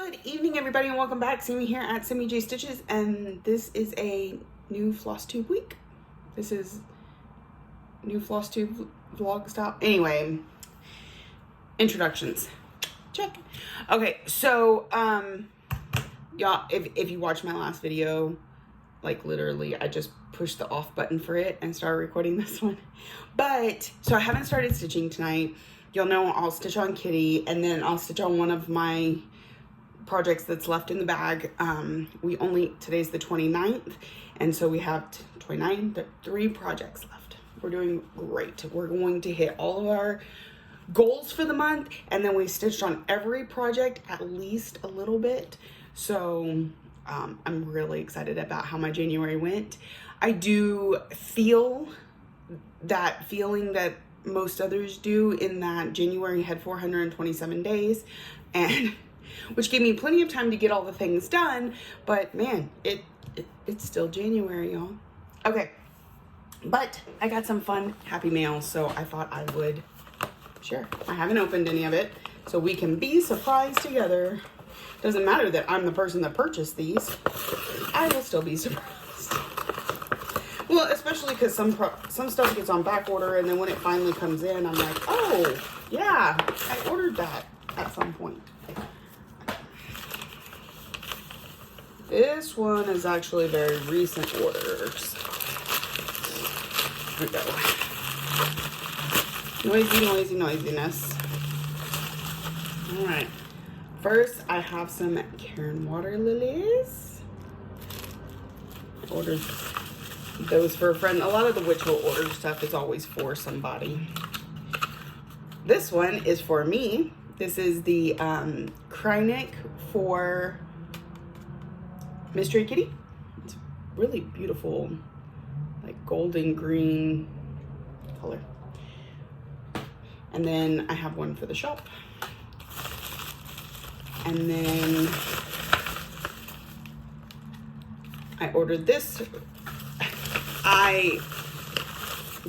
Good evening, everybody, and welcome back. See me here at Simi J Stitches, and this is a new Flosstube week. This is new Flosstube vlog style. Anyway, introductions. Check. Okay, so y'all, if you watched my last video, like literally, I just pushed the off button for it and started recording this one. But so I haven't started stitching tonight. You'll know I'll stitch on Kitty, and then I'll stitch on one of my projects that's left in the bag. Today's the 29th, and so we have 3 projects left. We're doing great. We're going to hit all of our goals for the month, and then we stitched on every project at least a little bit. So I'm really excited about how my January went. I do feel that feeling that most others do, in that January had 427 days, and which gave me plenty of time to get all the things done, but man, it's still January, y'all. Okay, but I got some fun happy mail, so I thought I would share. I haven't opened any of it, so we can be surprised together. Doesn't matter that I'm the person that purchased these, I will still be surprised. Well, especially because some stuff gets on back order, and then when it finally comes in, I'm like, oh, yeah, I ordered that at some point. This one is actually very recent orders. Here we go. Noisiness. All right. First, I have some Karen water lilies. I ordered those for a friend. A lot of the Witch Will order stuff is always for somebody. This one is for me. This is the Krynic for Mystery Kitty. It's really beautiful, like golden green color. And then I have one for the shop. And then I ordered this. I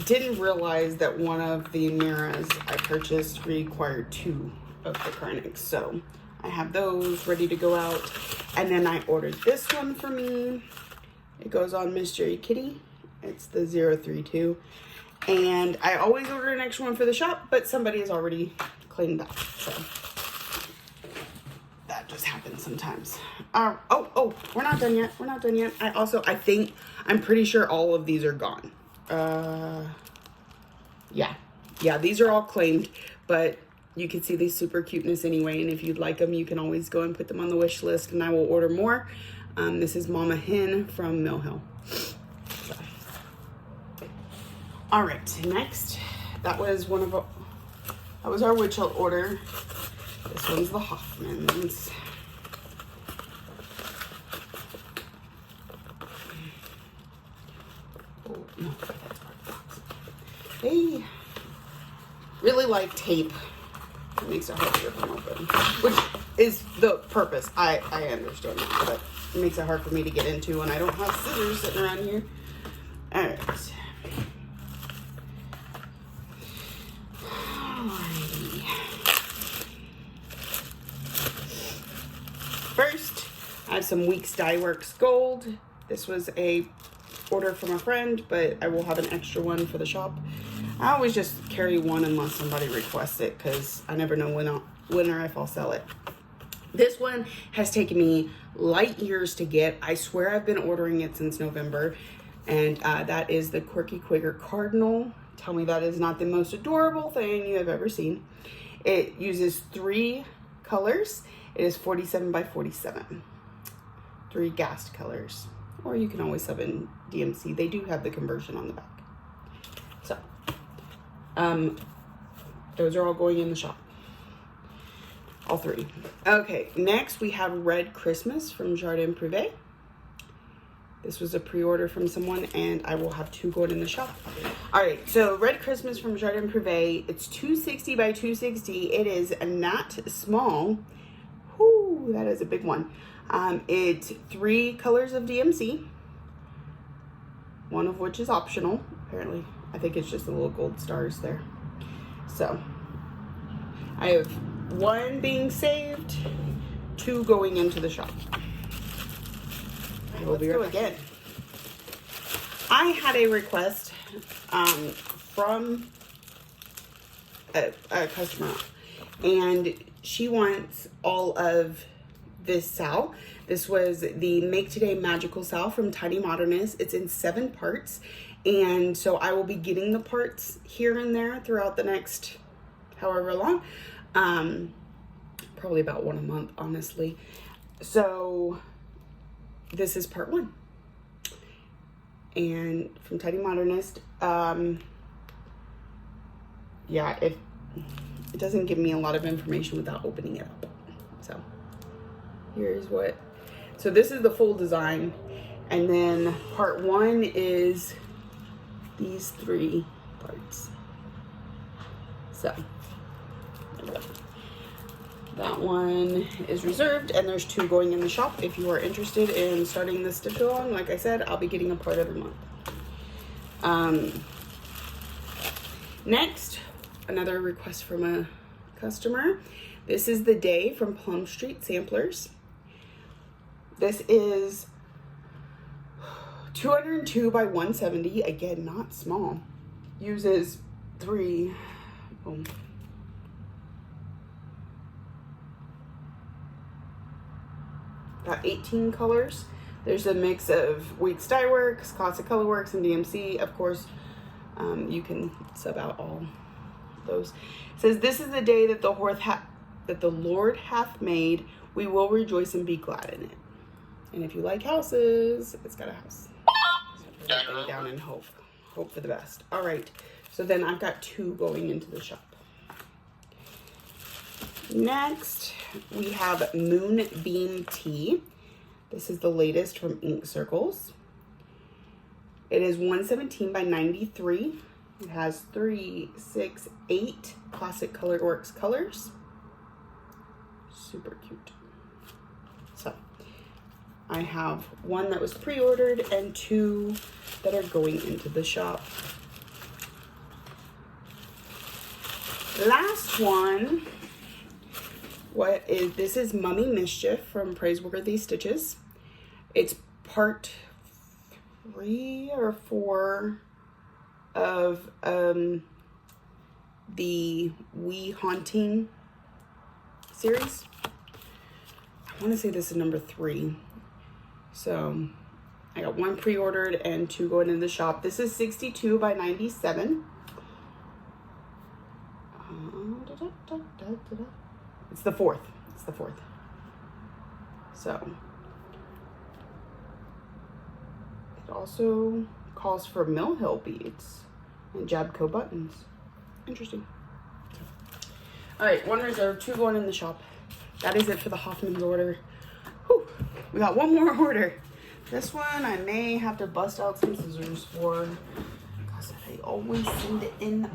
didn't realize that one of the mirrors I purchased required 2 of the Krynics, so I have those ready to go out. And then I ordered this one for me. It goes on Mystery Kitty. It's the 032. And I always order an extra one for the shop, but somebody has already claimed that, so that just happens sometimes. Oh, we're not done yet. We're not done yet. I'm pretty sure all of these are gone. Yeah, these are all claimed, but you can see these super cuteness anyway, and if you'd like them, you can always go and put them on the wish list, and I will order more. This is Mama Hen from Mill Hill. So. All right, next, that was our Witch Hill order. This one's the Hoffmans. Oh, no, that's part of the box. They really like tape. It makes it hard to rip them open, which is the purpose. I understand that, but it makes it hard for me to get into when I don't have scissors sitting around here. All right. Alrighty. First, I have some Weeks Dye Works Gold. This was a order from a friend, but I will have an extra one for the shop. I always just carry one unless somebody requests it, because I never know when or if I'll sell it. This one has taken me light years to get. I swear I've been ordering it since November, and that is the Quirky Quigger Cardinal. Tell me that is not the most adorable thing you have ever seen. It uses 3 colors. It is 47 by 47. 3 gassed colors. Or you can always sub in DMC. They do have the conversion on the back. So, those are all going in the shop. All 3. Okay, next we have Red Christmas from Jardin Privé. This was a pre-order from someone, and I will have 2 going in the shop. All right, so Red Christmas from Jardin Privé. It's 260 by 260. It is not small. Whoo, that is a big one. It's 3 colors of DMC, one of which is optional, apparently. I think it's just the little gold stars there. So, I have 1 being saved, 2 going into the shop. We'll be right again. I had a request from a customer, and she wants all of this Sal. This was the Make Today Magical Sal from Tiny Modernist. It's in 7 parts, and so I will be getting the parts here and there throughout the next however long. Probably about 1 a month, honestly. So this is part 1. And from Tiny Modernist, yeah, it doesn't give me a lot of information without opening it up. So here's what, so this is the full design. And then part 1 is these 3 parts. So that one is reserved, and there's 2 going in the shop. If you are interested in starting this stitch along, like I said, I'll be getting a part every month. Next, another request from a customer. This is the Day from Plum Street Samplers. This is 202 by 170. Again, not small. Uses 3. Boom. Got 18 colors. There's a mix of Weeks Dye Works, Classic Color Works, and DMC. Of course, you can sub out all those. It says, "This is the day that the Lord hath made. We will rejoice and be glad in it." And if you like houses, it's got a house. So lay down and hope for the best. All right. So then I've got 2 going into the shop. Next, we have Moonbeam Tea. This is the latest from Ink Circles. It is 117 by 93. It has 3, 6, 8 Classic Color Works colors. Super cute. So I have 1 that was pre-ordered and 2 that are going into the shop. Last one. This is Mummy Mischief from Praiseworthy Stitches. It's part 3 or 4 of the We Haunting series. I want to say this is number 3. So I got 1 pre-ordered and 2 going in the shop. This is 62 by 97. It's the 4th. It's the 4th. So it also calls for Mill Hill beads and Jabco buttons. Interesting. All right, 1 reserved, 2 going in the shop. That is it for the Hoffman's order. Whew, we got 1 more order. This one I may have to bust out some scissors for, because I always send it in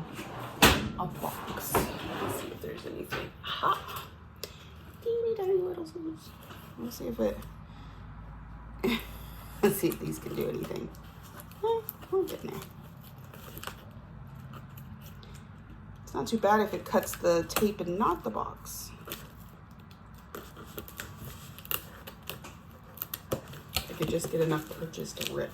a box. Let's see if there's anything. Aha! Teeny tiny little scissors. Let's see if it. Let's see if these can do anything. We're getting there. It's not too bad if it cuts the tape and not the box. I could just get enough purchase to rip.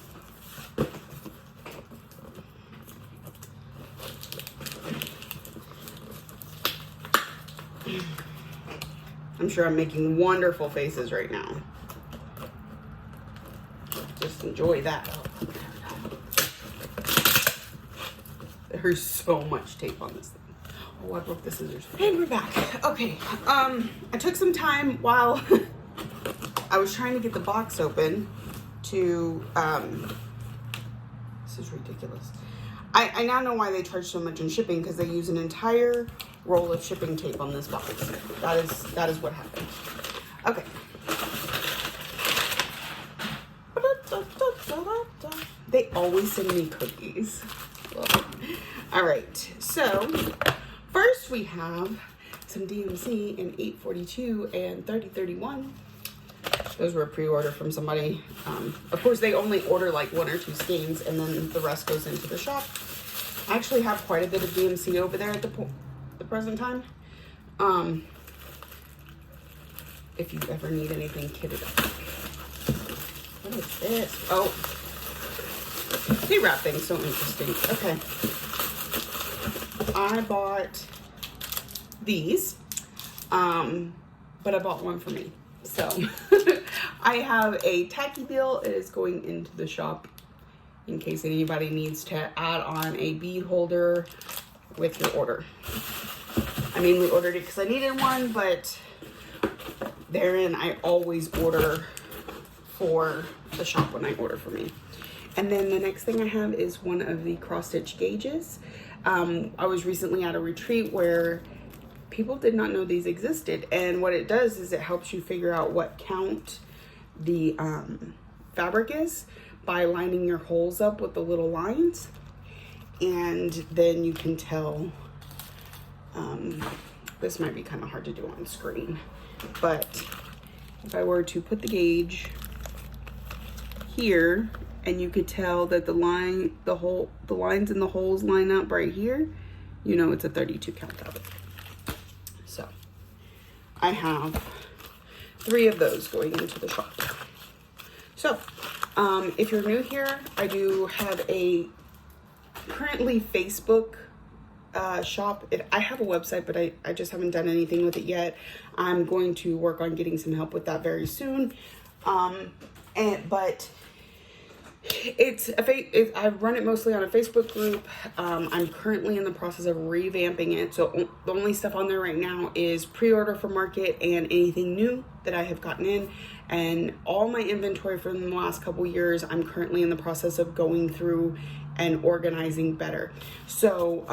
I'm sure I'm making wonderful faces right now. Just enjoy that. There's so much tape on this thing. Oh, I broke the scissors. And we're back. Okay. I took some time while I was trying to get the box open to, this is ridiculous. I now know why they charge so much in shipping, because they use an entire roll of shipping tape on this box. That is what happened. Okay. They always send me cookies. All right, so first we have some DMC in 842 and 3031. Those were a pre-order from somebody. Of course, they only order like 1 or 2 skeins, and then the rest goes into the shop. I actually have quite a bit of DMC over there at the present time. if you ever need anything kitted up. What is this? Oh, they wrap things so interesting. Okay. I bought these, but I bought one for me. So I have a tacky deal. It is going into the shop in case anybody needs to add on a bead holder with your order. I mainly ordered it because I needed one, but therein I always order for the shop when I order for me. And then the next thing I have is one of the cross stitch gauges. I was recently at a retreat where people did not know these existed, and what it does is it helps you figure out what count the fabric is by lining your holes up with the little lines, and then you can tell. This might be kind of hard to do on screen, but if I were to put the gauge here, and you could tell that the lines in the holes line up right here, you know it's a 32 count fabric. So I have 3 of those going into the shop. So if you're new here, I do have a currently Facebook shop. I have a website, but I just haven't done anything with it yet. I'm going to work on getting some help with that very soon. But I run it mostly on a Facebook group. I'm currently in the process of revamping it. So the only stuff on there right now is pre-order for market and anything new that I have gotten in. And all my inventory from the last couple years, I'm currently in the process of going through and organizing better. So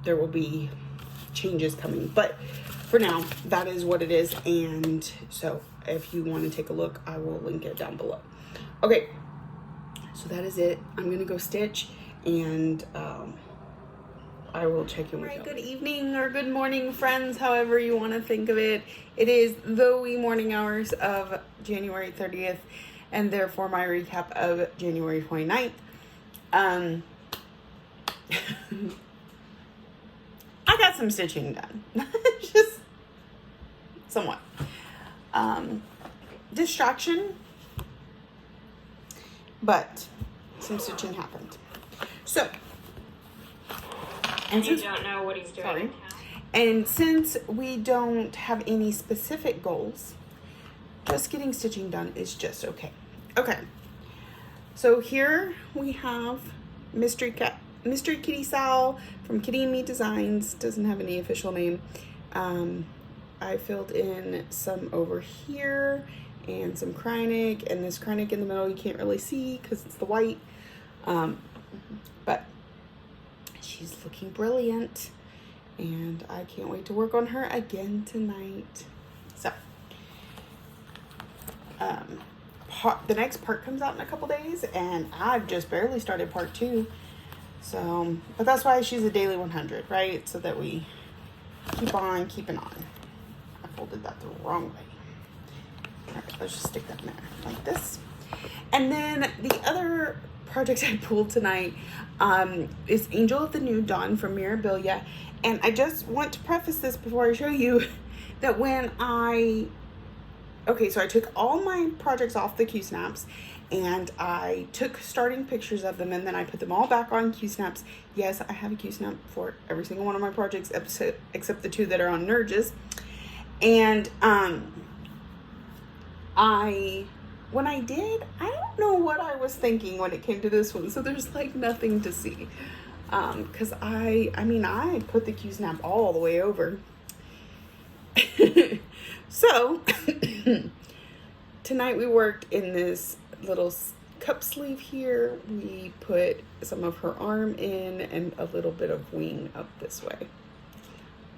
there will be changes coming. But for now, that is what it is. And so if you want to take a look, I will link it down below. Okay. So that is it. I'm going to go stitch, and I will check in with you. Good evening or good morning, friends, however you want to think of it. It is the wee morning hours of January 30th, and therefore my recap of January 29th. I got some stitching done. Just somewhat. Distraction. But some stitching happened. So, and you don't know what he's doing. Sorry. And since we don't have any specific goals, just getting stitching done is just okay. Okay. So here we have Mystery Kitty Sal from Kitty and Me Designs. Doesn't have any official name. I filled in some over here and some Krynic, and this Krynic in the middle you can't really see because it's the white, but she's looking brilliant, and I can't wait to work on her again tonight. So the next part comes out in a couple days, and I've just barely started part 2, so but that's why she's a daily 100, right? So that we keep on keeping on. I folded that the wrong way. All right, let's just stick that in there like this. And then the other project I pulled tonight is Angel of the New Dawn from Mirabilia. And I just want to preface this before I show you that when I took all my projects off the Q-Snaps, and I took starting pictures of them, and then I put them all back on Q-Snaps. Yes, I have a Q-Snap for every single one of my projects except the 2 that are on Nurges. And when I did, I don't know what I was thinking when it came to this one. So there's like nothing to see. Cause I put the Q-Snap all the way over. So tonight we worked in this little cup sleeve here. We put some of her arm in and a little bit of wing up this way.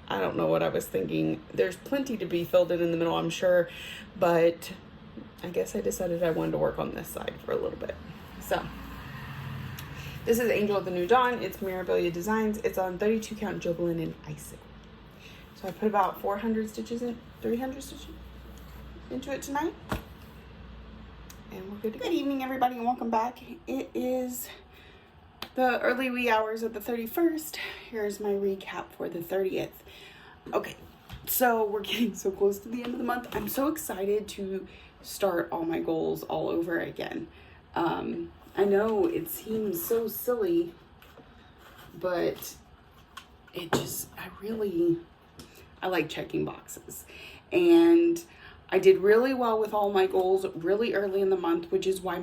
I don't know what I was thinking. There's plenty to be filled in the middle, I'm sure, but I guess I decided I wanted to work on this side for a little bit. So this is Angel of the New Dawn. It's Mirabilia Designs. It's on 32 count Jubilant and Icicle. So I put about 300 stitches into it tonight. And we're good to go. Good evening, everybody, and welcome back. It is the early wee hours of the 31st. Here's my recap for the 30th. Okay, So we're getting so close to the end of the month. I'm so excited to start all my goals all over again. I know it seems so silly, but I like checking boxes. And I did really well with all my goals really early in the month, which is why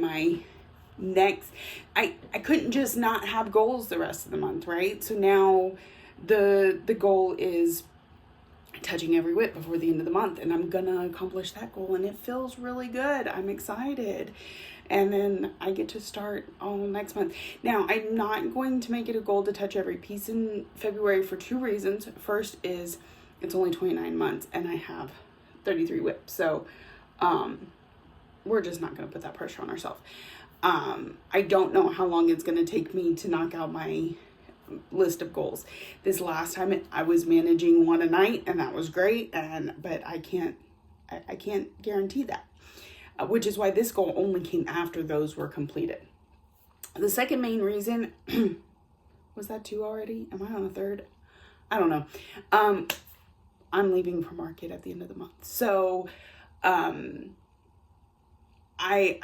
I couldn't just not have goals the rest of the month, right? So now the goal is touching every whip before the end of the month, and I'm gonna accomplish that goal, and it feels really good. I'm excited. And then I get to start all next month. Now, I'm not going to make it a goal to touch every piece in February for 2 reasons. First is it's only 29 months and I have 33 whips. So we're just not going to put that pressure on ourselves. I don't know how long it's going to take me to knock out my list of goals. This last time I was managing 1 a night, and that was great. But I can't guarantee that. Which is why this goal only came after those were completed. The second main reason, was that 2 already? Am I on a 3rd? I don't know. I'm leaving for market at the end of the month. So, I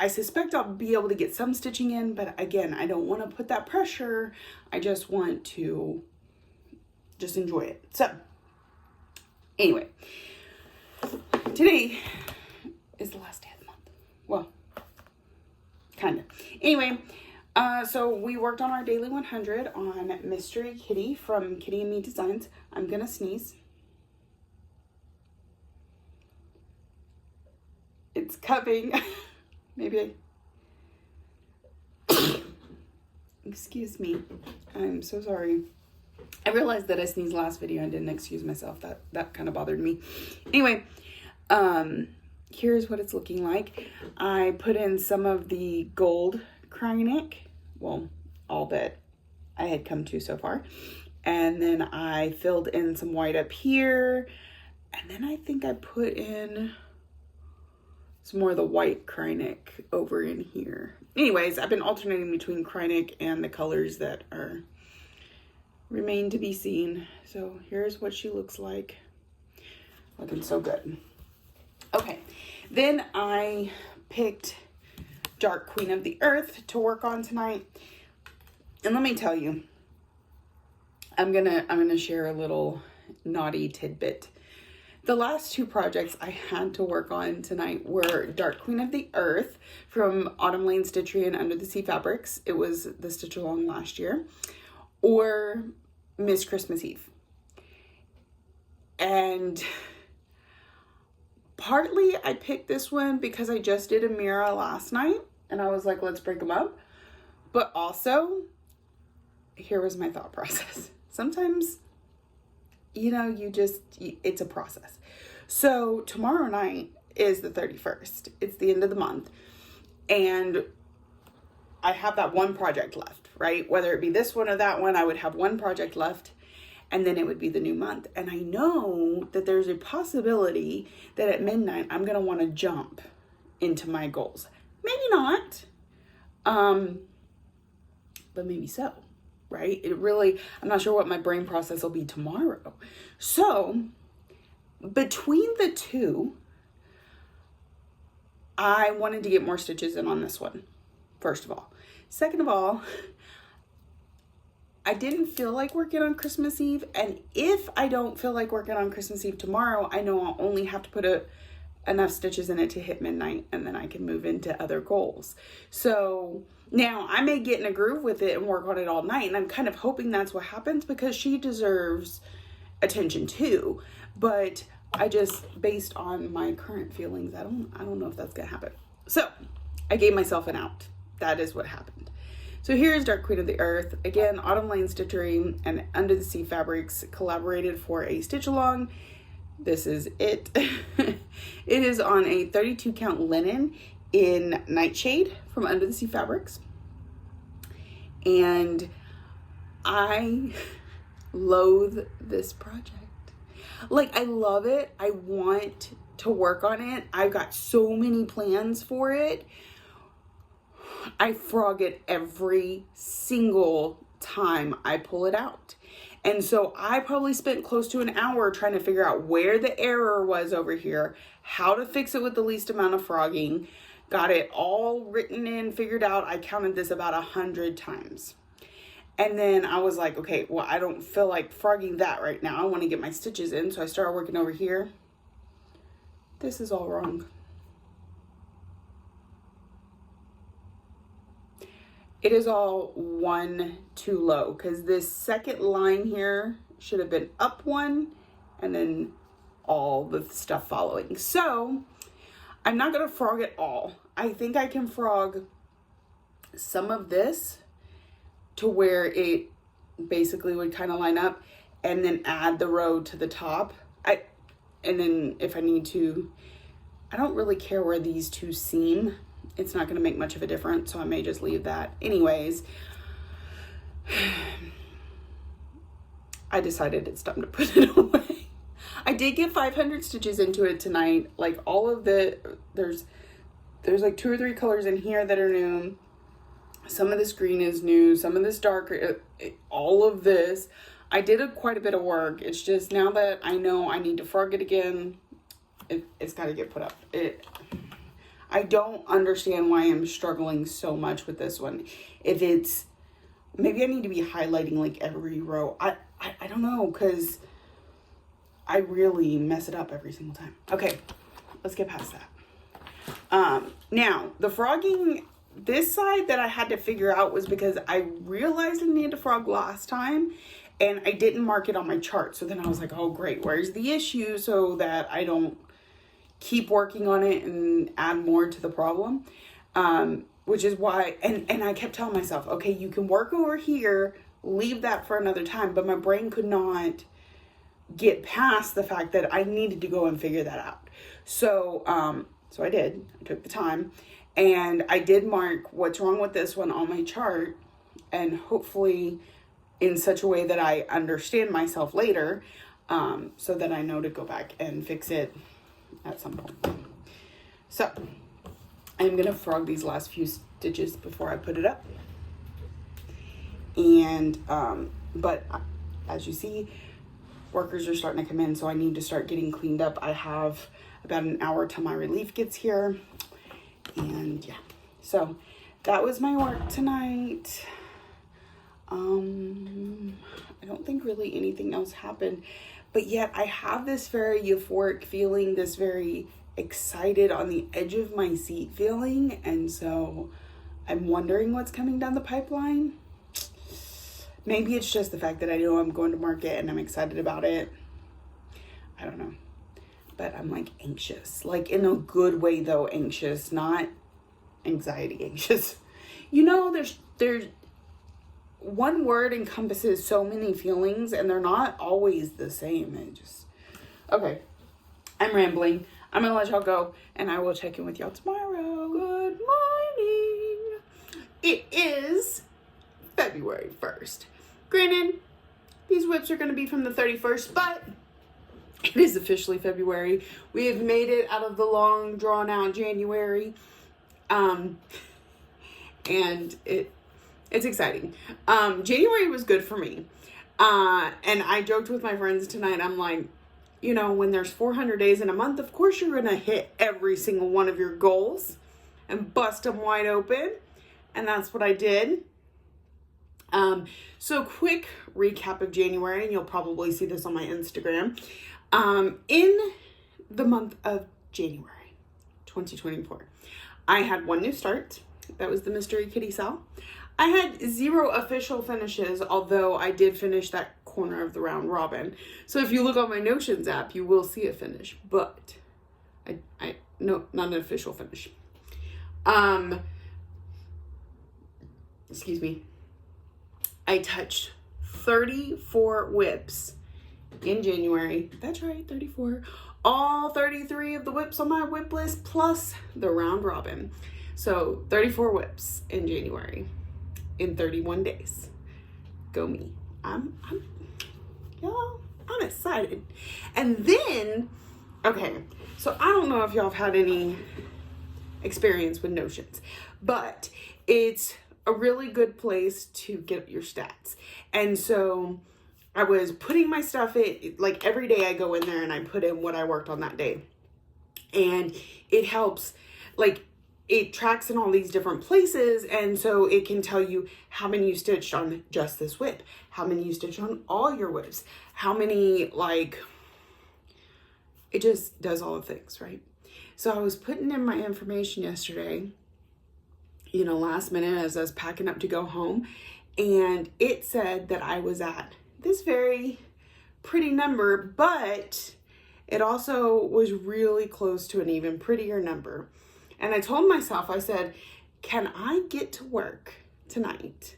suspect I'll be able to get some stitching in, but again, I don't want to put that pressure. I just want to just enjoy it. So, anyway, today is the last day of the month. Well, kind of. Anyway, so we worked on our daily 100 on Mystery Kitty from Kitty and Me Designs. I'm gonna sneeze. It's coming. Maybe excuse me. I'm so sorry. I realized that I sneezed last video and didn't excuse myself. That kind of bothered me. Anyway, here's what it's looking like. I put in some of the gold Krynic. Well, all that I had come to so far. And then I filled in some white up here. And then I think I put in some more of the white Krynic over in here. Anyways, I've been alternating between Krynic and the colors that remain to be seen. So here's what she looks like. Looking so good. Okay, then I picked Dark Queen of the Earth to work on tonight. And let me tell you, I'm gonna share a little naughty tidbit. The last 2 projects I had to work on tonight were Dark Queen of the Earth from Autumn Lane Stitchery and Under the Sea Fabrics. It was the stitch along last year. Or Miss Christmas Eve. And partly I picked this one because I just did a Mira last night and I was like, let's break them up. But also, here was my thought process. Sometimes, you know, it's a process. So tomorrow night is the 31st. It's the end of the month. And I have that one project left, right? Whether it be this one or that one, I would have one project left. And then it would be the new month. And I know that there's a possibility that at midnight, I'm going to want to jump into my goals. Maybe not. But maybe so, right? I'm not sure what my brain process will be tomorrow. So between the 2, I wanted to get more stitches in on this one, first of all. Second of all, I didn't feel like working on Christmas Eve. And if I don't feel like working on Christmas Eve tomorrow, I know I'll only have to put enough stitches in it to hit midnight, and then I can move into other goals. So now I may get in a groove with it and work on it all night. And I'm kind of hoping that's what happens because she deserves attention too. But I just, based on my current feelings, I don't know if that's going to happen. So I gave myself an out. That is what happened. So here's Dark Queen of the Earth. Again, Autumn Lane Stitchery and Under the Sea Fabrics collaborated for a stitch along. This is it. It is on a 32 count linen in Nightshade from Under the Sea Fabrics. And I loathe this project. Like, I love it. I want to work on it. I've got so many plans for it. I frog it every single time I pull it out. And so I probably spent close to an hour trying to figure out where the error was over here, how to fix it with the least amount of frogging, got it all written in, figured out. I counted this about 100 times. And then I was like, okay, well, I don't feel like frogging that right now. I want to get my stitches in. So I started working over here. This is all wrong. It is all one too low because this second line here should have been up one and then all the stuff following. So I'm not going to frog it all. I think I can frog some of this to where it basically would kind of line up and then add the row to the top. And then if I need to, I don't really care where these two seam. It's not going to make much of a difference, so I may just leave that. Anyways, I decided it's time to put it away. I did get 500 stitches into it tonight. Like all of the, there's like 2 or 3 colors in here that are new. Some of this green is new, some of this darker, all of this. I did quite a bit of work. It's just now that I know I need to frog it again, it's got to get put up. I don't understand why I'm struggling so much with this one. If it's, maybe I need to be highlighting like every row. I don't know, because I really mess it up every single time. Okay, let's get past that. Now, the frogging, this side that I had to figure out was because I realized I needed to frog last time and I didn't mark it on my chart. So then I was like, oh great, where's the issue, so that I don't keep working on it and add more to the problem. Which is why, and I kept telling myself, okay, you can work over here, leave that for another time. But my brain could not get past the fact that I needed to go and figure that out. So, so I did. I took the time and I did mark what's wrong with this one on my chart, and hopefully in such a way that I understand myself later, so that I know to go back and fix it at some point. So I'm gonna frog these last few stitches before I put it up. And but as you see, workers are starting to come in, so I need to start getting cleaned up. I have about an hour till my relief gets here. And yeah, so that was my work tonight. I don't think really anything else happened, but yet I have this very euphoric feeling, this very excited on the edge of my seat feeling. And so I'm wondering what's coming down the pipeline. Maybe it's just the fact that I know I'm going to market and I'm excited about it. I don't know. But I'm like anxious, like in a good way though, anxious, not anxiety anxious. You know, there's one word encompasses so many feelings and they're not always the same. It just, okay, I'm rambling. I'm gonna let y'all go and I will check in with y'all tomorrow. Good morning. It is February 1st. Granted, these whips are gonna be from the 31st, but it is officially February. We have made it out of the long drawn out January. And it's exciting. January was good for me. And I joked with my friends tonight. I'm like, you know, when there's 400 days in a month, of course you're going to hit every single one of your goals and bust them wide open. And that's what I did. So quick recap of January, and you'll probably see this on my Instagram. In the month of January 2024, I had one new start. That was the Mystery Kitty Sal. I had 0 official finishes, although I did finish that corner of the round robin. So if you look on my Notions app, you will see a finish, but no, not an official finish. Excuse me. I touched 34 whips in January. That's right, 34. All 33 of the whips on my whip list plus the round robin. So 34 whips in January in 31 days. Go me. I'm excited. And then, okay, so I don't know if y'all have had any experience with Notions, but it's a really good place to get your stats. And so I was putting my stuff in, like every day I go in there and I put in what I worked on that day. And it helps, like it tracks in all these different places. And so it can tell you how many you stitched on just this whip, how many you stitched on all your whips, how many, like, it just does all the things, right? So I was putting in my information yesterday, you know, last minute as I was packing up to go home. And it said that I was at this very pretty number, but it also was really close to an even prettier number. And I told myself, I said, can I get to work tonight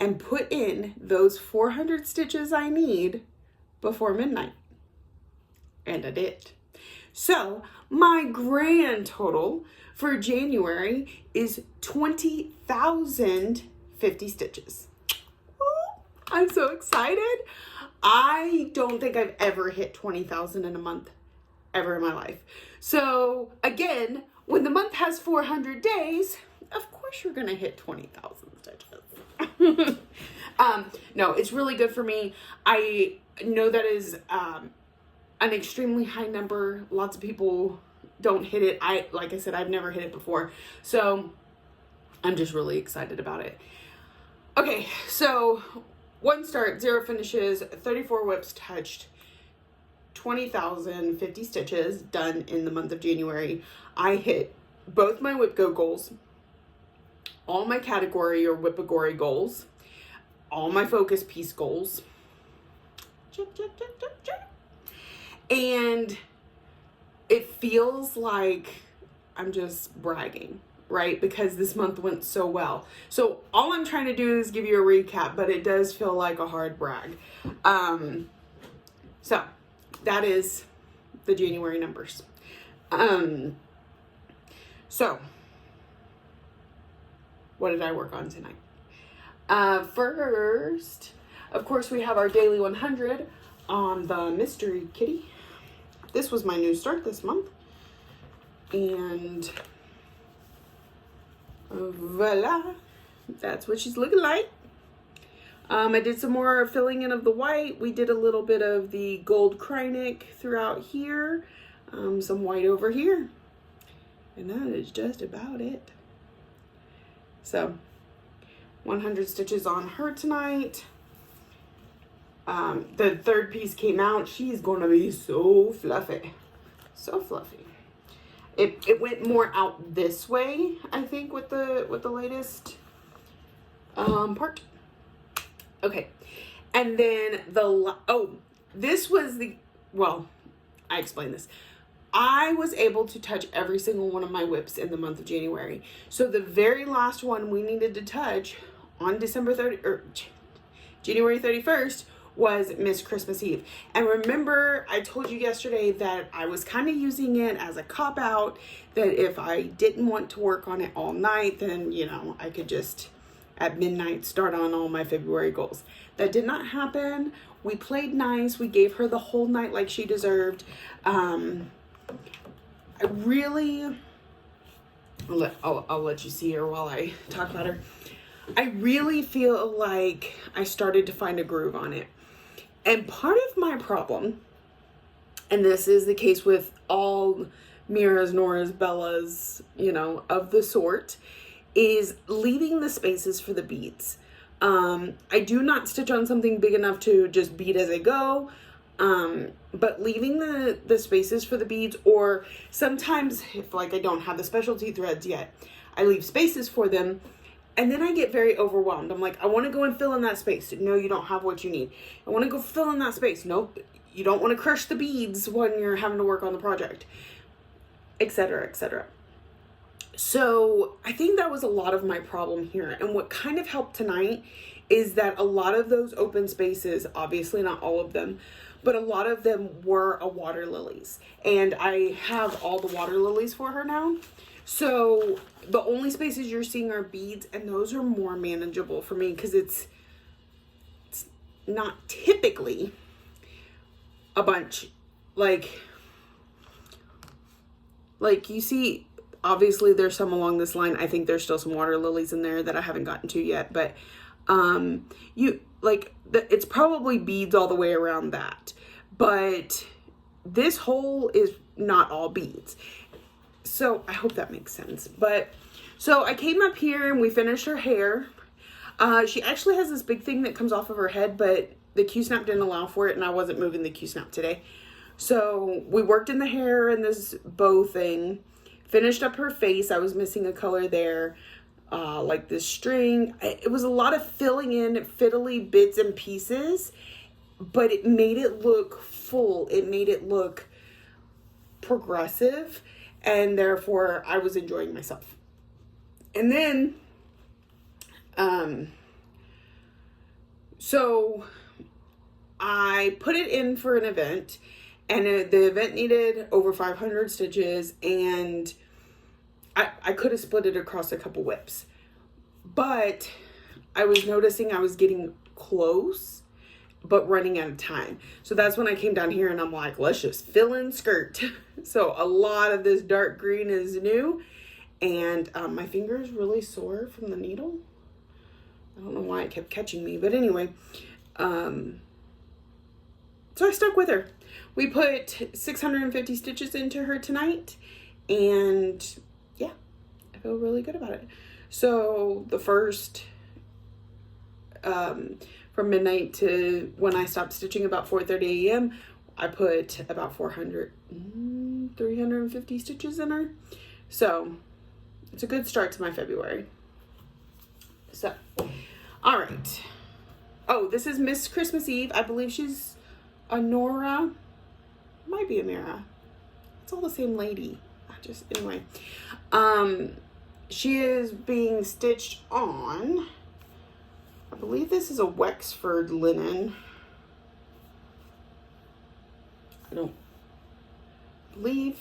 and put in those 400 stitches I need before midnight? And I did. So my grand total for January is 20,050 stitches. I'm so excited. I don't think I've ever hit 20,000 in a month ever in my life. So again, when the month has 400 days, of course you're gonna hit 20,000 stitches. No, it's really good for me. I know that is an extremely high number. Lots of people don't hit it. Like I said, I've never hit it before. So I'm just really excited about it. Okay, so 1 start, 0 finishes, 34 whips touched, 20,050 stitches done in the month of January. I hit both my whip go goals, all my category or whipagory goals, all my focus piece goals. Check, check, check, check, check. And it feels like I'm just bragging, right? Because this month went so well. So all I'm trying to do is give you a recap, but it does feel like a hard brag. So that is the January numbers. So what did I work on tonight? First, of course, we have our daily 100 on the mystery kitty. This was my new start this month. And voila, that's what she's looking like. I did some more filling in of the white. We did a little bit of the gold Kreinik throughout here, some white over here, and that is just about it. So 100 stitches on her tonight. The third piece came out. She's gonna be so fluffy, so fluffy. It went more out this way, I think, with the latest part. Okay, and then this was I explained this. I was able to touch every single one of my whips in the month of January. So the very last one we needed to touch on January 31st was Miss Christmas Eve. And remember, I told you yesterday that I was kind of using it as a cop-out, that if I didn't want to work on it all night, then, you know, I could just at midnight start on all my February goals. That did not happen. We played nice. We gave her the whole night like she deserved. I'll let you see her while I talk about her. I really feel like I started to find a groove on it. And part of my problem, and this is the case with all Mira's, Nora's, Bella's, you know, of the sort, is leaving the spaces for the beads. I do not stitch on something big enough to just bead as I go, but leaving the spaces for the beads, or sometimes if like I don't have the specialty threads yet, I leave spaces for them. And then I get very overwhelmed. I'm like, I want to go and fill in that space. No, you don't have what you need. I want to go fill in that space. Nope. You don't want to crush the beads when you're having to work on the project, etc., etc. So I think that was a lot of my problem here. And what kind of helped tonight is that a lot of those open spaces, obviously not all of them, but a lot of them were a water lilies. And I have all the water lilies for her now. So the only spaces you're seeing are beads, and those are more manageable for me because it's not typically a bunch. Like you see, obviously there's some along this line. I think there's still some water lilies in there that I haven't gotten to yet, but like, it's probably beads all the way around that. But this hole is not all beads. So I hope that makes sense. But so I came up here and we finished her hair. She actually has this big thing that comes off of her head, but the Q-snap didn't allow for it, and I wasn't moving the Q-snap today. So we worked in the hair and this bow thing, finished up her face. I was missing a color there, like this string. It was a lot of filling in fiddly bits and pieces, but it made it look full. It made it look progressive, and therefore I was enjoying myself. And then, so I put it in for an event, and the event needed over 500 stitches, and I could have split it across a couple whips, but I was noticing I was getting close, but running out of time. So that's when I came down here and I'm like, let's just fill in skirt. So a lot of this dark green is new, and my finger is really sore from the needle. I don't know why it kept catching me, but anyway, so I stuck with her. We put 650 stitches into her tonight, and yeah, I feel really good about it. So the first, from midnight to when I stopped stitching about 4:30 a.m., I put about 350 stitches in her. So it's a good start to my February. So, all right. Oh, this is Miss Christmas Eve. I believe she's a Nora. Might be a Mira. It's all the same lady. Anyway. She is being stitched on, I believe this is a Wexford linen. I don't believe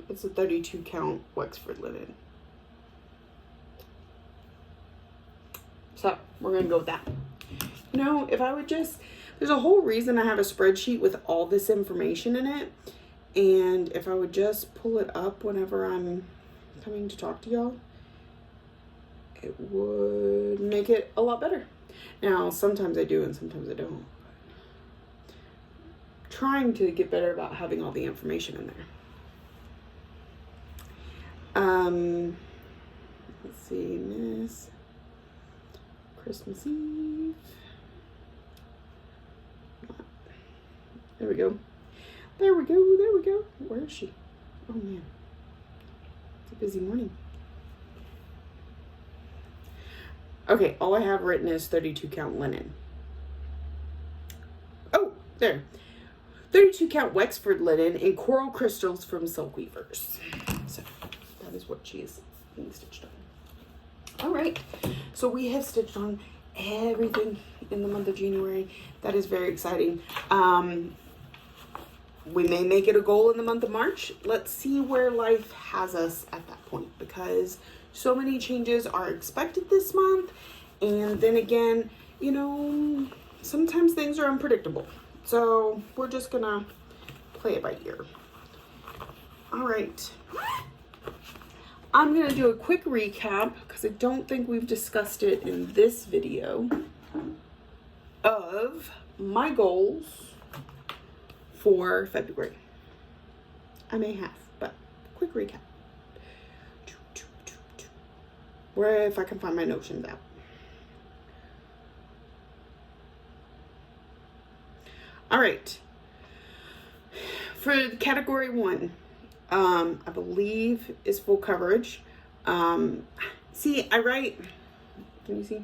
it's a 32 count Wexford linen. So we're gonna go with that. You know, if I would just, there's a whole reason I have a spreadsheet with all this information in it. And if I would just pull it up whenever I'm coming to talk to y'all, it would make it a lot better. Now, sometimes I do and sometimes I don't. Trying to get better about having all the information in there. Let's see, Miss Christmas Eve. There we go. There we go. There we go. Where is she? Oh man, it's a busy morning. Okay, all I have written is 32 count linen. Oh, there. 32 count Wexford linen in coral crystals from Silk Weavers. So that is what she is being stitched on. All right, so we have stitched on everything in the month of January. That is very exciting. We may make it a goal in the month of March. Let's see where life has us at that point, because so many changes are expected this month. And then again, you know, sometimes things are unpredictable. So we're just gonna play it by ear. All right. I'm gonna do a quick recap because I don't think we've discussed it in this video of my goals for February. I may have, but quick recap. Where, if I can find my notions out. All right. For category 1, I believe is full coverage. See, I write, can you see?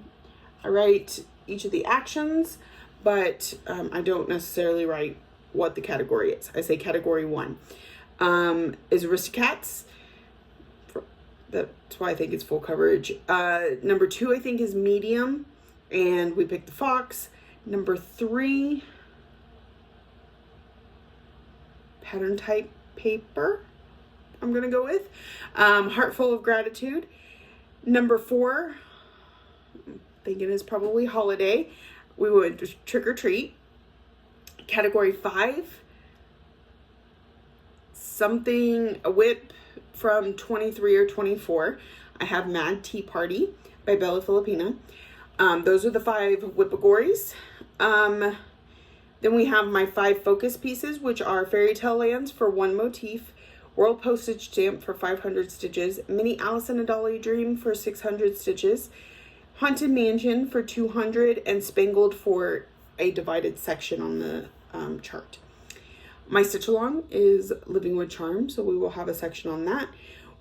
I write each of the actions, but I don't necessarily write what the category is. I say category 1 is Aristocats. That's why I think it's full coverage. Number 2, I think, is medium, and we picked the fox. Number 3, pattern type paper, I'm gonna go with. Heart Full of Gratitude. Number 4, I'm thinking is probably holiday. We would just trick or treat. Category 5, something, a whip from 23 or 24. I have Mad Tea Party by Bella Filipina. Those are the 5 Whippagories. Then we have my 5 focus pieces, which are Fairy Tale Lands for 1 motif, World Postage Stamp for 500 stitches, Mini Alice in a Dolly Dream for 600 stitches, Haunted Mansion for 200, and Spangled for a divided section on the chart. My stitch along is Living with Charm, so we will have a section on that.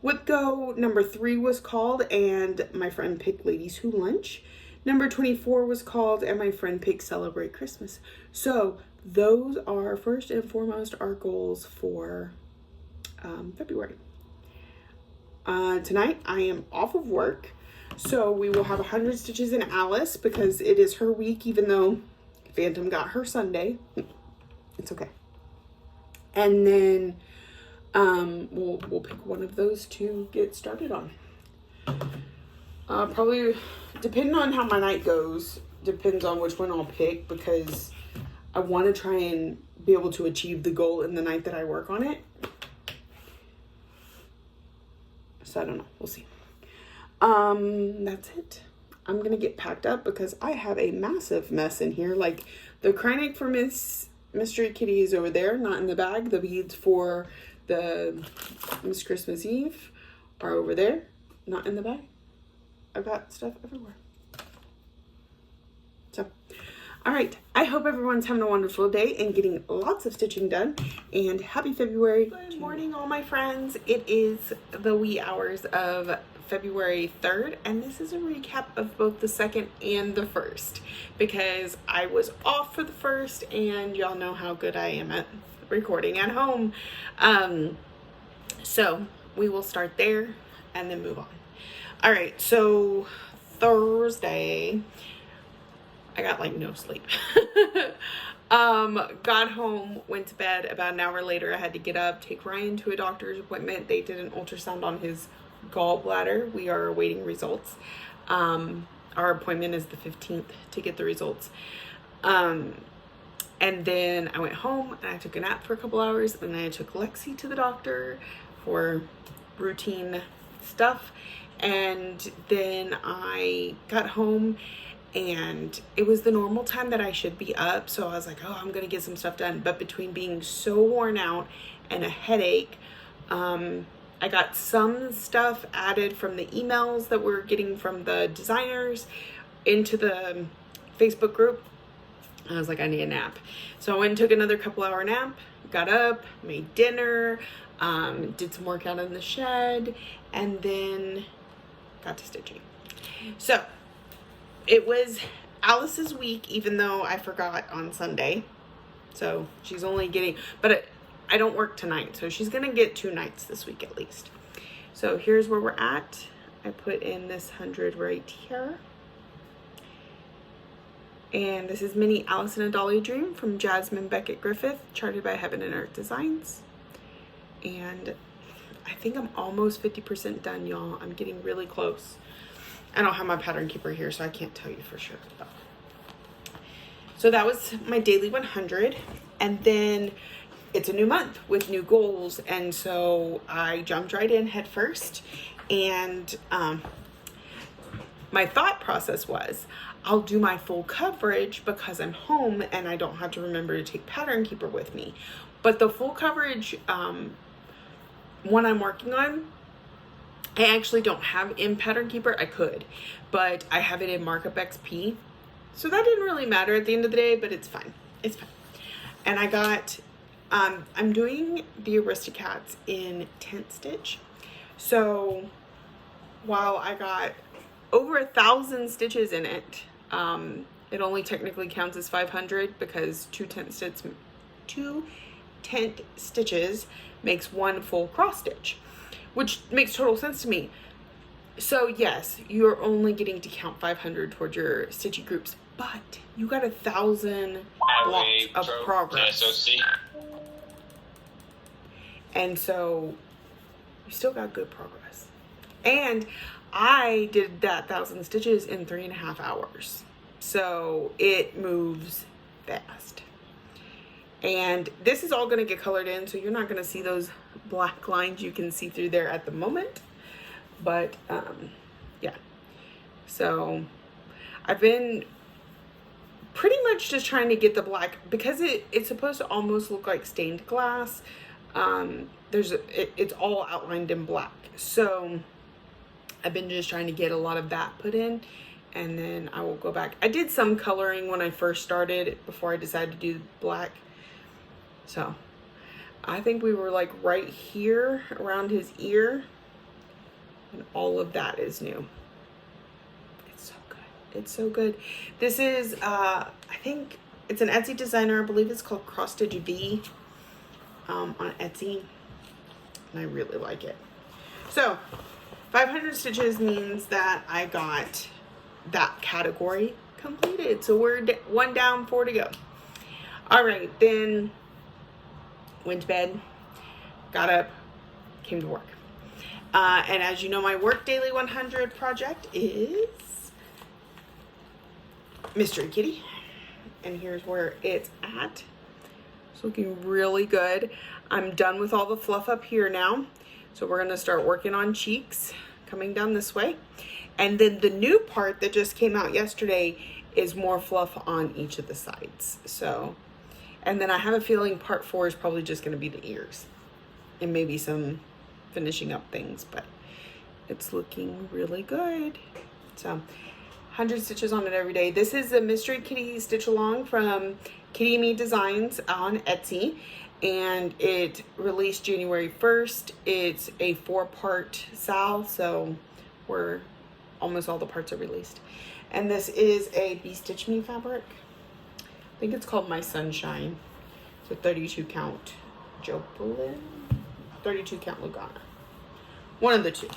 Whip Go number 3 was called, and my friend picked Ladies Who Lunch. Number 24 was called, and my friend picked Celebrate Christmas. So those are first and foremost our goals for February. Tonight I am off of work, so we will have 100 stitches in Alice because it is her week, even though Phantom got her Sunday. It's okay. And then we'll pick one of those to get started on. Probably, depending on how my night goes, depends on which one I'll pick, because I want to try and be able to achieve the goal in the night that I work on it. So I don't know. We'll see. That's it. I'm going to get packed up because I have a massive mess in here. Like, the Kreinik for Mystery Kitty is over there, not in the bag. The beads for the Miss Christmas Eve are over there, not in the bag. I've got stuff everywhere. So, all right. I hope everyone's having a wonderful day and getting lots of stitching done. And happy February. Good morning, all my friends. It is the wee hours of February 3rd, and this is a recap of both the 2nd and the 1st, because I was off for the 1st, and y'all know how good I am at recording at home. So we will start there and then move on. All right, so Thursday, I got like no sleep. Got home, went to bed. About an hour later, I had to get up, take Ryan to a doctor's appointment. They did an ultrasound on his gallbladder. We are awaiting results. Our appointment is the 15th to get the results. And then I went home and I took a nap for a couple hours, and then I took Lexi to the doctor for routine stuff. And then I got home, and it was the normal time that I should be up. So I was like, oh, I'm going to get some stuff done. But between being so worn out and a headache, I got some stuff added from the emails that we're getting from the designers into the Facebook group. I was like, I need a nap. So I went and took another couple hour nap, got up, made dinner, did some work out in the shed, and then got to stitching. So it was Alice's week, even though I forgot on Sunday. So she's only getting, but I don't work tonight, so she's gonna get 2 nights this week at least. So here's where we're at. I put in this 100 right here. And this is Mini Alice in a Dolly Dream from Jasmine Beckett Griffith, charted by Heaven and Earth Designs. And I think I'm almost 50% done, y'all. I'm getting really close. I don't have my pattern keeper here, so I can't tell you for sure. So that was my daily 100. And then it's a new month with new goals. And so I jumped right in head first. And my thought process was, I'll do my full coverage because I'm home and I don't have to remember to take pattern keeper with me. But the full coverage one I'm working on, I actually don't have in pattern keeper. I could, but I have it in markup XP. So that didn't really matter at the end of the day, but it's fine. It's fine. And I got, I'm doing the Aristocats in tent stitch. So while I got over 1,000 stitches in it, it only technically counts as 500 because two tent stitches makes 1 full cross stitch, which makes total sense to me. So yes, you're only getting to count 500 towards your stitchy groups, but you got 1,000 blocks of progress. And so you still got good progress. And I did that 1,000 stitches in 3.5 hours. So it moves fast. And this is all going to get colored in, so you're not going to see those black lines you can see through there at the moment. But yeah. So I've been pretty much just trying to get the black, because it's supposed to almost look like stained glass. It's all outlined in black. So I've been just trying to get a lot of that put in, and then I will go back. I did some coloring when I first started before I decided to do black. So I think we were like right here around his ear, and all of that is new. It's so good. It's so good. This is, I think it's an Etsy designer. I believe it's called Cross Stitch V on Etsy, and I really like it. So 500 stitches means that I got that category completed. So we're 1 down, 4 to go. All right, then went to bed, got up, came to work. And as you know, my Work Daily 100 project is Mystery Kitty. And here's where it's at. It's looking really good. I'm done with all the fluff up here now. So we're gonna start working on cheeks coming down this way. And then the new part that just came out yesterday is more fluff on each of the sides. So, and then I have a feeling part 4 is probably just gonna be the ears and maybe some finishing up things, but it's looking really good. So 100 stitches on it every day. This is a Mystery Kitty stitch along from Kitty Me Designs on Etsy, and it released January 1st. It's a 4-part sal, so we're almost all the parts are released. And this is a Be Stitch Me fabric. I think it's called My Sunshine. It's a 32 count Jopalin, 32 count Lugana. One of the two.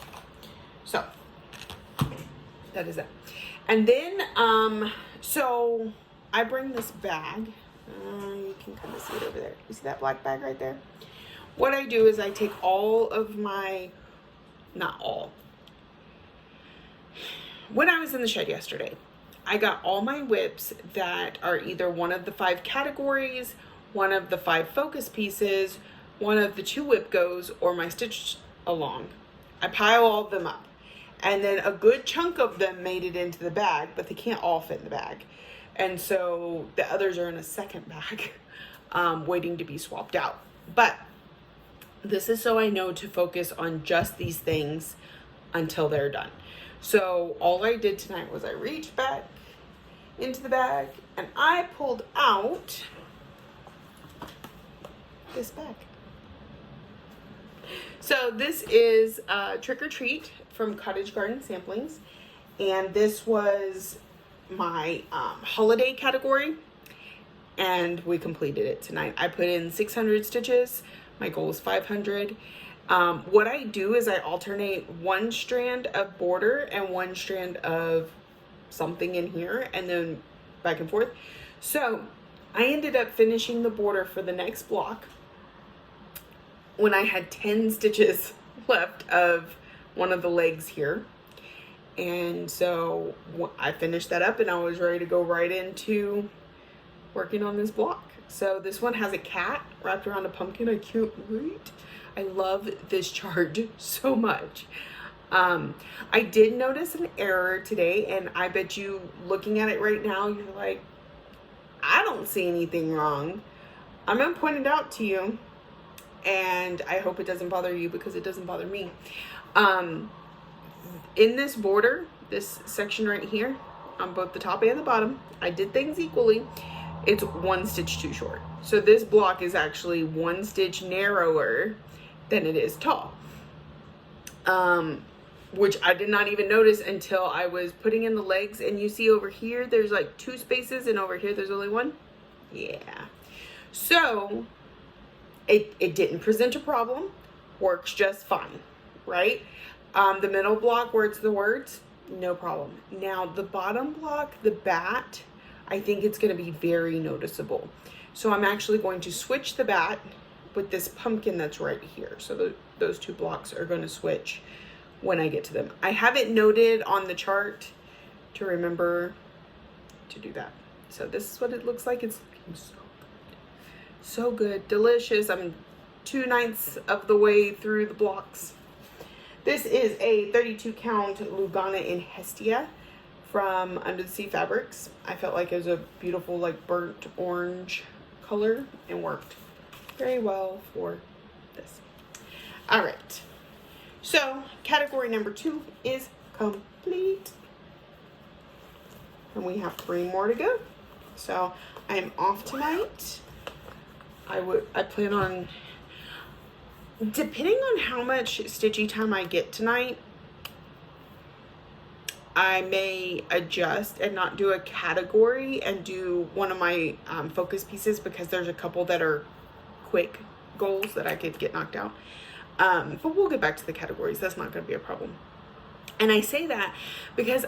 So that is that. And then, so I bring this bag. You can kind of see it over there. You see that black bag right there? What I do is I take all of my, not all. When I was in the shed yesterday, I got all my whips that are either one of the 5 categories, one of the 5 focus pieces, one of the 2 whip goes, or my stitch along. I pile all of them up. And then a good chunk of them made it into the bag, but they can't all fit in the bag. And so the others are in a second bag, waiting to be swapped out. But this is so I know to focus on just these things until they're done. So all I did tonight was I reached back into the bag and I pulled out this bag. So this is Trick or Treat from Cottage Garden Samplings, and this was my holiday category, and we completed it tonight. I put in 600 stitches. My goal was 500. What I do is I alternate 1 strand of border and 1 strand of something in here, and then back and forth. So I ended up finishing the border for the next block when I had 10 stitches left of one of the legs here. And so I finished that up and I was ready to go right into working on this block. So this one has a cat wrapped around a pumpkin. I can't wait. I love this chart so much. I did notice an error today, and I bet you looking at it right now, you're like, I don't see anything wrong. I'm gonna point it out to you, and I hope it doesn't bother you because it doesn't bother me. In this border, this section right here, on both the top and the bottom, I did things equally. It's 1 stitch too short. So this block is actually 1 stitch narrower than it is tall. Which I did not even notice until I was putting in the legs, and you see over here, there's like 2 spaces, and over here, there's only 1. Yeah. So it didn't present a problem, works just fine, right? The middle block where it's the words, no problem. Now the bottom block, the bat, I think it's gonna be very noticeable. So I'm actually going to switch the bat with this pumpkin that's right here. So those 2 blocks are gonna switch when I get to them. I have it noted on the chart to remember to do that. So this is what it looks like. It's looking so good. So good, delicious. I'm 2/9 of the way through the blocks. This is a 32 count Lugana in Hestia from Under the Sea Fabrics. I felt like it was a beautiful, like, burnt orange color and worked very well for this. All right. So category number 2 is complete. And we have 3 more to go. So I am off tonight. I plan on, depending on how much stitchy time I get tonight, I may adjust and not do a category and do one of my focus pieces, because there's a couple that are quick goals that I could get knocked out. But we'll get back to the categories. That's not going to be a problem. And I say that because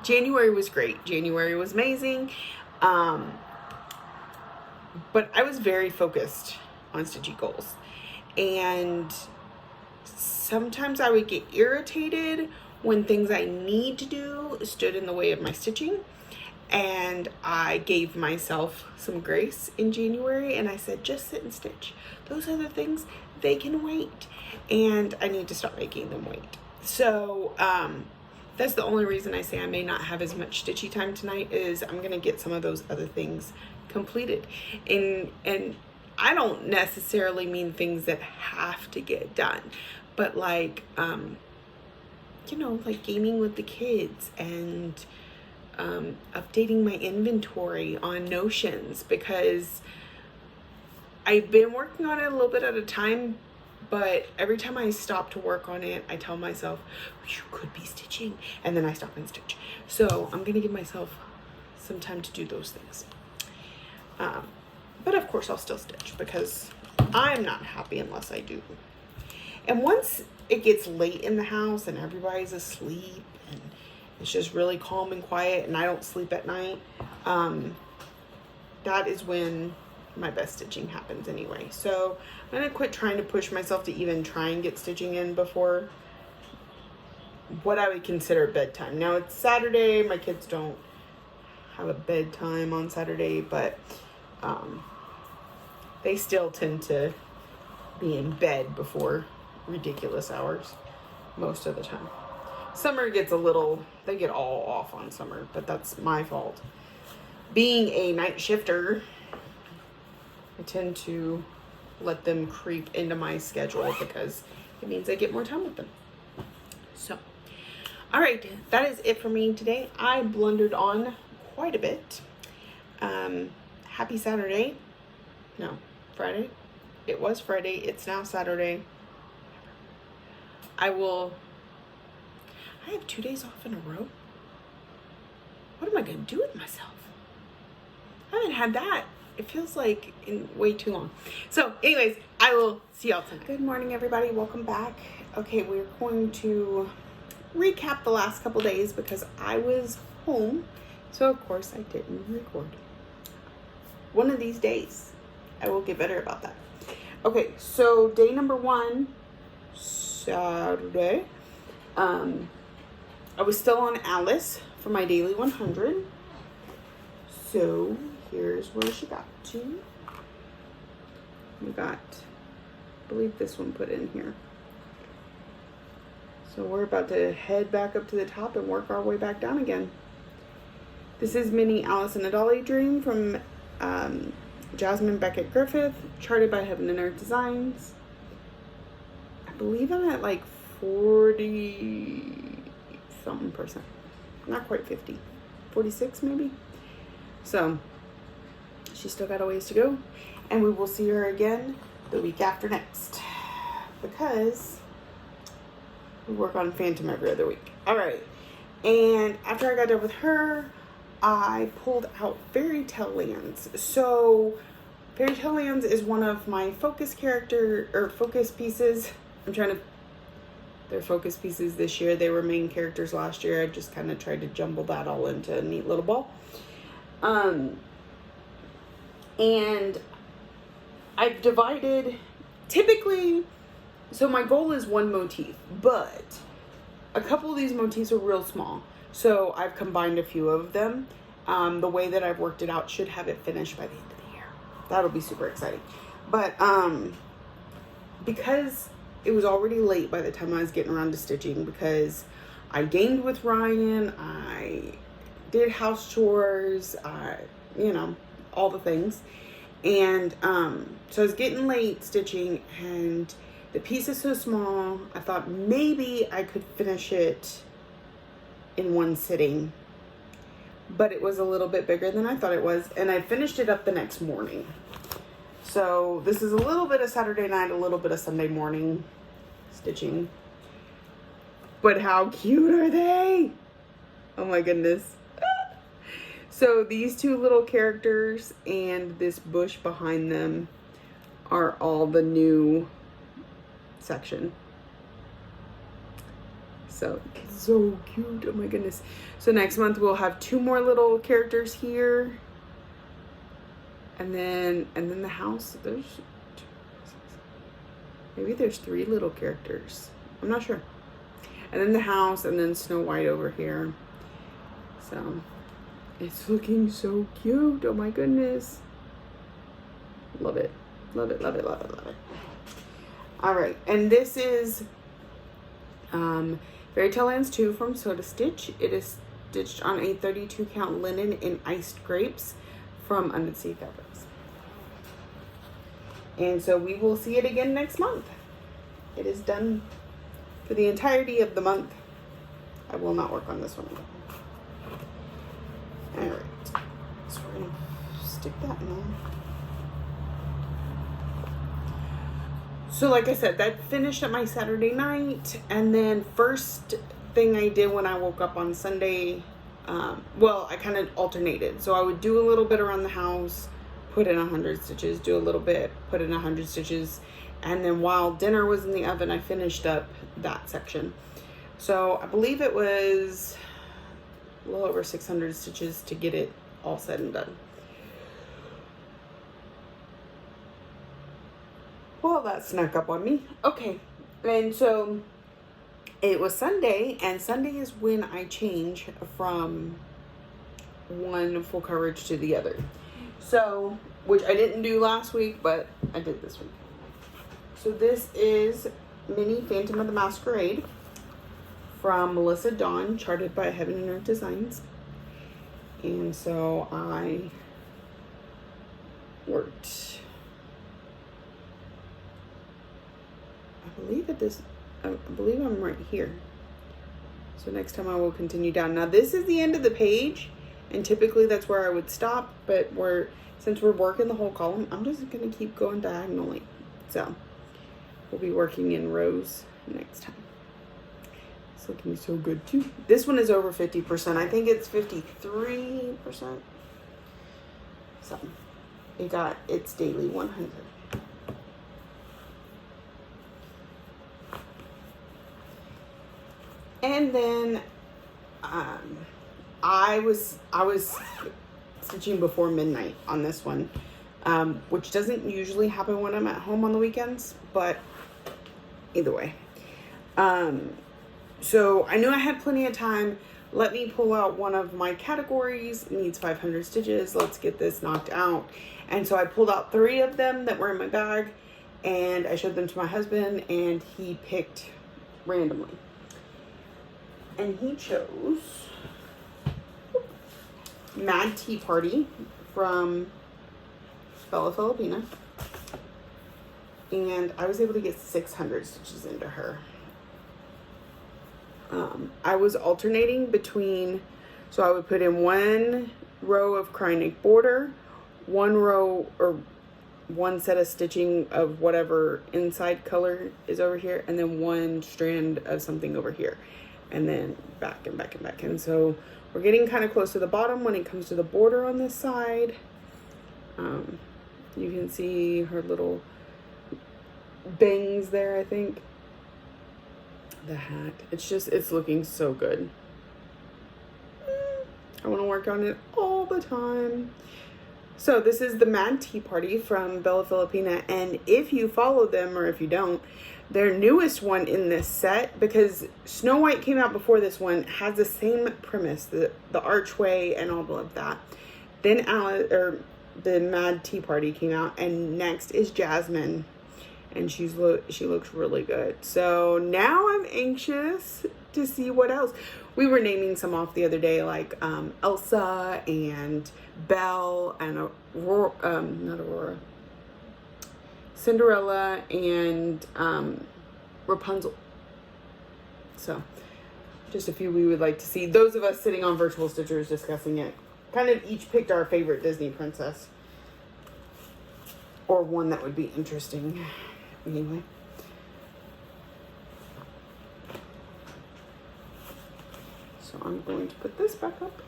January was great. January was amazing. But I was very focused on stitchy goals. And sometimes I would get irritated when things I need to do stood in the way of my stitching. And I gave myself some grace in January, and I said, just sit and stitch. Those other things, they can wait. And I need to stop making them wait. So that's the only reason I say I may not have as much stitchy time tonight, is I'm going to get some of those other things completed. And I don't necessarily mean things that have to get done, but like, you know, like gaming with the kids and updating my inventory on Notions, because I've been working on it a little bit at a time, but every time I stop to work on it, I tell myself, you could be stitching, and then I stop and stitch. So I'm going to give myself some time to do those things. But of course I'll still stitch, because I'm not happy unless I do. And once it gets late in the house and everybody's asleep and it's just really calm and quiet and I don't sleep at night, that is when my best stitching happens anyway. So I'm going to quit trying to push myself to even try and get stitching in before what I would consider bedtime. Now it's Saturday. My kids don't have a bedtime on Saturday, but they still tend to be in bed before ridiculous hours most of the time. Summer gets a little, they get all off on summer, but that's my fault. Being a night shifter, I tend to let them creep into my schedule because it means I get more time with them. So, all right, that is it for me today. I blundered on quite a bit. Happy Saturday. No, Friday. It was Friday. It's now Saturday. I have 2 days off in a row. What am I going to do with myself? I haven't had that. It feels like in way too long. So anyways, I will see y'all tonight. Good morning, everybody. Welcome back. Okay, we're going to recap the last couple days because I was home. So of course I didn't record. One of these days, I will get better about that. Okay, so day number 1, Saturday. I was still on Alice for my daily 100. So here's where she got to. We got, I believe this one put in here. So we're about to head back up to the top and work our way back down again. This is Mini Alice in a Dolly Dream from Jasmine Beckett Griffith, charted by Heaven and Earth Designs. I believe I'm at like 40 something percent. Not quite 50. 46 maybe. So she's still got a ways to go. And we will see her again the week after next. Because we work on Phantom every other week. Alright. And after I got done with her, I pulled out Fairy Tale Lands. So Fairy Tale Lands is one of my focus pieces. They're focus pieces this year. They were main characters last year. I just kind of tried to jumble that all into a neat little ball. And I've divided, typically, so my goal is one motif, but a couple of these motifs are real small. So I've combined a few of them. The way that I've worked it out should have it finished by the end of the year. That'll be super exciting. But because it was already late by the time I was getting around to stitching, because I gamed with Ryan. I did house chores. You know, all the things. And so I was getting late stitching, and the piece is so small, I thought maybe I could finish it in one sitting, but it was a little bit bigger than I thought it was, and I finished it up the next morning. So this is a little bit of Saturday night, a little bit of Sunday morning stitching. But how cute are they? Oh my goodness. So these two little characters and this bush behind them are all the new section. So cute. Oh my goodness. So next month we'll have 2 more little characters here. And then the house, maybe there's 3 little characters. I'm not sure. And then the house, and then Snow White over here. So it's looking so cute. Oh my goodness. Love it. Love it, love it, love it, love it. All right, and this is Fairy Tale Lands 2 from Soda Stitch. It is stitched on a 32 count linen in iced grapes from Unsea Fabrics. And so we will see it again next month. It is done for the entirety of the month. I will not work on this one again. All right, so we're gonna stick that in there. So like I said, that finished up my Saturday night, and then first thing I did when I woke up on Sunday, well, I kind of alternated. So I would do a little bit around the house, put in 100 stitches, do a little bit, put in 100 stitches, and then while dinner was in the oven, I finished up that section. So I believe it was a little over 600 stitches to get it all said and done. Well, that snuck up on me. Okay, and so it was Sunday, and Sunday is when I change from one full coverage to the other. So, which I didn't do last week, but I did this week. So this is Mini Phantom of the Masquerade from Melissa Dawn, charted by Heaven and Earth Designs. And so I worked, I believe I'm right here. So next time I will continue down. Now this is the end of the page, and typically that's where I would stop, but since we're working the whole column, I'm just gonna keep going diagonally. So we'll be working in rows next time. It's looking so good too. This one is over 50%. I think it's 53%. So it got its daily 100. And then I was stitching before midnight on this one, which doesn't usually happen when I'm at home on the weekends, but either way. So I knew I had plenty of time. Let me pull out one of my categories. It needs 500 stitches. Let's get this knocked out. And so I pulled out 3 of them that were in my bag, and I showed them to my husband, and he picked randomly. And he chose Mad Tea Party from Bella Filipina. And I was able to get 600 stitches into her. I was alternating between, so I would put in 1 row of Krynic border, 1 row or 1 set of stitching of whatever inside color is over here, and then 1 strand of something over here. And then back and back and back. And so we're getting kind of close to the bottom when it comes to the border on this side. You can see her little bangs there, I think. The hat. It's looking so good. I want to work on it all the time. So this is the Mad Tea Party from Bella Filipina. And if you follow them, or if you don't, their newest one in this set, because Snow White came out before this one, has the same premise, the archway and all of that. Then the Mad Tea Party came out, and next is Jasmine, and she looks really good. So now I'm anxious to see what else. We were naming some off the other day, like Elsa and Belle and Aurora, not Aurora, Cinderella and Rapunzel. So just a few we would like to see. Those of us sitting on virtual stitchers discussing it kind of each picked our favorite Disney princess, or one that would be interesting. Anyway. So I'm going to put this back up.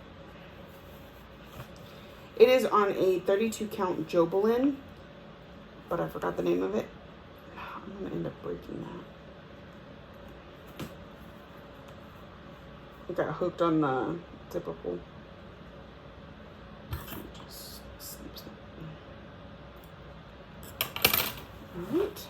It is on a 32 count Jobelin, but I forgot the name of it. I'm going to end up breaking that. I got hooked on the zipper pull. Just snips it. All right.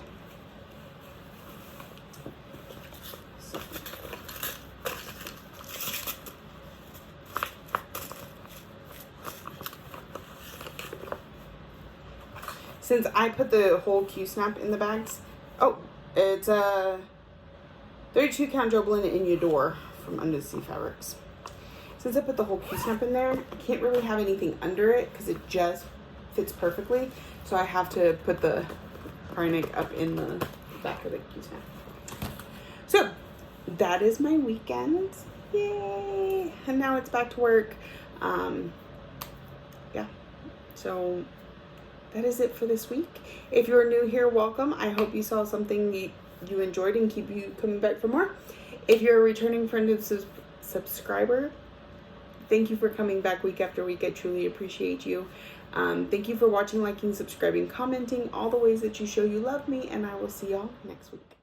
Since I put the whole Q-snap in the bags, oh, it's a 32 count Jobelin in Eudore from Under the Sea Fabrics. Since I put the whole Q-snap in there, I can't really have anything under it because it just fits perfectly. So I have to put the Krynic up in the back of the Q-snap. So that is my weekend. Yay! And now it's back to work. Yeah. So that is it for this week. If you're new here, welcome. I hope you saw something you enjoyed and keep you coming back for more. If you're a returning friend and subscriber, thank you for coming back week after week. I truly appreciate you. Thank you for watching, liking, subscribing, commenting, all the ways that you show you love me, and I will see y'all next week.